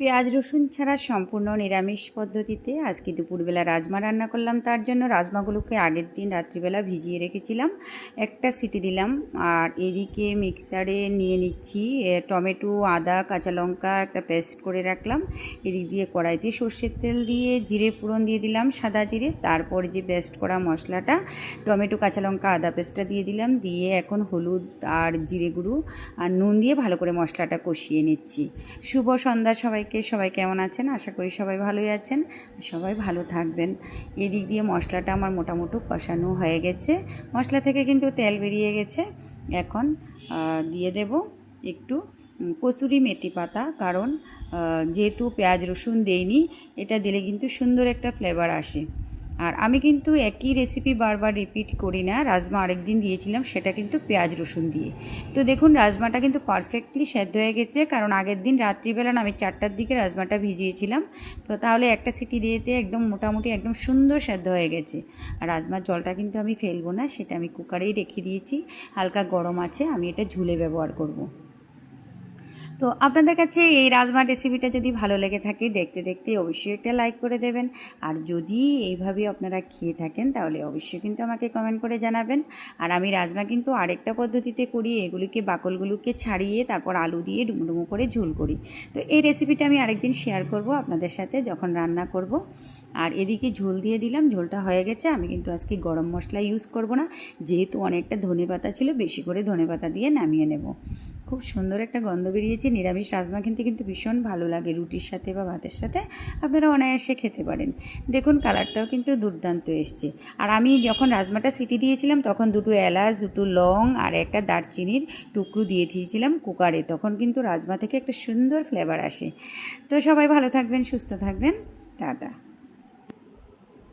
পেঁয়াজ রসুন ছাড়া সম্পূর্ণ নিরামিষ পদ্ধতিতে আজকে দুপুরবেলা রাজমা রান্না করলাম। তার জন্য রাজমাগুলোকে আগের দিন রাত্রিবেলা ভিজিয়ে রেখেছিলাম, একটা সিটি দিলাম। আর এদিকে মিক্সারে নিয়ে নিচ্ছি টমেটো, আদা, কাঁচা লঙ্কা একটা পেস্ট করে রাখলাম। এদিক দিয়ে কড়াইতে সর্ষের তেল দিয়ে জিরে ফোড়ন দিয়ে দিলাম, সাদা জিরে। তারপর যে পেস্ট করা মশলাটা টমেটো, কাঁচা লঙ্কা, আদা পেস্টটা দিয়ে দিলাম। দিয়ে এখন হলুদ আর জিরে গুঁড়ো আর নুন দিয়ে ভালো করে মশলাটা কষিয়ে নিচ্ছি। শুভ সন্ধ্যা সবাই কেমন আছেন? আশা করি সবাই ভালোই আছেন, সবাই ভালো থাকবেন। এদিক দিয়ে মশলাটা আমার মোটামুটি কষানো হয়ে গেছে, মশলা থেকে কিন্তু তেল বেরিয়ে গেছে। এখন দিয়ে দেব একটু কসুরি মেথি পাতা, কারণ যেহেতু পেঁয়াজ রসুন দেইনি, এটা দিলে কিন্তু সুন্দর একটা ফ্লেভার আসে। আর আমি কিন্তু একই রেসিপি বারবার রিপিট করি না। রাজমা আরেকদিন দিয়েছিলাম, সেটা কিন্তু পেঁয়াজ রসুন দিয়ে। তো দেখুন রাজমাটা কিন্তু পারফেক্টলি সেদ্ধ হয়ে গেছে, কারণ আগের দিন রাত্রিবেলা আমি 4টার দিকে রাজমাটা ভিজিয়েছিলাম। তো তাহলে একটা সিটি দিয়েতে একদম মোটামুটি একদম সুন্দর সেদ্ধ হয়ে গেছে। আর রাজমার জলটা কিন্তু আমি ফেলবো না, সেটা আমি কুকারেই রেখে দিয়েছি, হালকা গরম আছে, আমি এটা ঝুলে ব্যবহার করব। তো আপনাদের কাছে এই রাজমা রেসিপিটা যদি ভালো লেগে থাকে, দেখতে দেখতে অবশ্যই একটা লাইক করে দেবেন। আর যদি এইভাবে আপনারা খেয়ে থাকেন তাহলে অবশ্যই কিন্তু আমাকে কমেন্ট করে জানাবেন। আর আমি রাজমা কিন্তু আরেকটা পদ্ধতিতে করি, এগুলিকে বাকলগুলোকে ছাড়িয়ে তারপর আলু দিয়ে ডুমো করে ঝোল করি। তো এই রেসিপিটা আমি আরেকদিন শেয়ার করব আপনাদের সাথে যখন রান্না করব। আর এদিকে ঝোল দিয়ে দিলাম, ঝোলটা হয়ে গেছে। আমি কিন্তু আজকে গরম মশলা ইউজ করব না, যেহেতু অনেকটা ধনেপাতা ছিল, বেশি করে ধনেপাতা দিয়ে নামিয়ে নেব। খুব সুন্দর একটা গন্ধ বেরিয়েছে। নিরামিষ রাজমা কিন্তু ভীষণ ভালো লাগে, রুটির সাথে বা ভাতের সাথে আপনারা অনায়াসে খেতে পারেন। দেখুন কালারটাও কিন্তু দুর্দান্ত এসছে। আর আমি যখন রাজমাটা সিটি দিয়েছিলাম তখন 2টো এলাচ, 2টো লং আর একটা দারচিনির টুকরো দিয়ে দিয়েছিলাম কুকারে, তখন কিন্তু রাজমা থেকে একটা সুন্দর ফ্লেভার আসে। তো সবাই ভালো থাকবেন, সুস্থ থাকবেন, টাটা।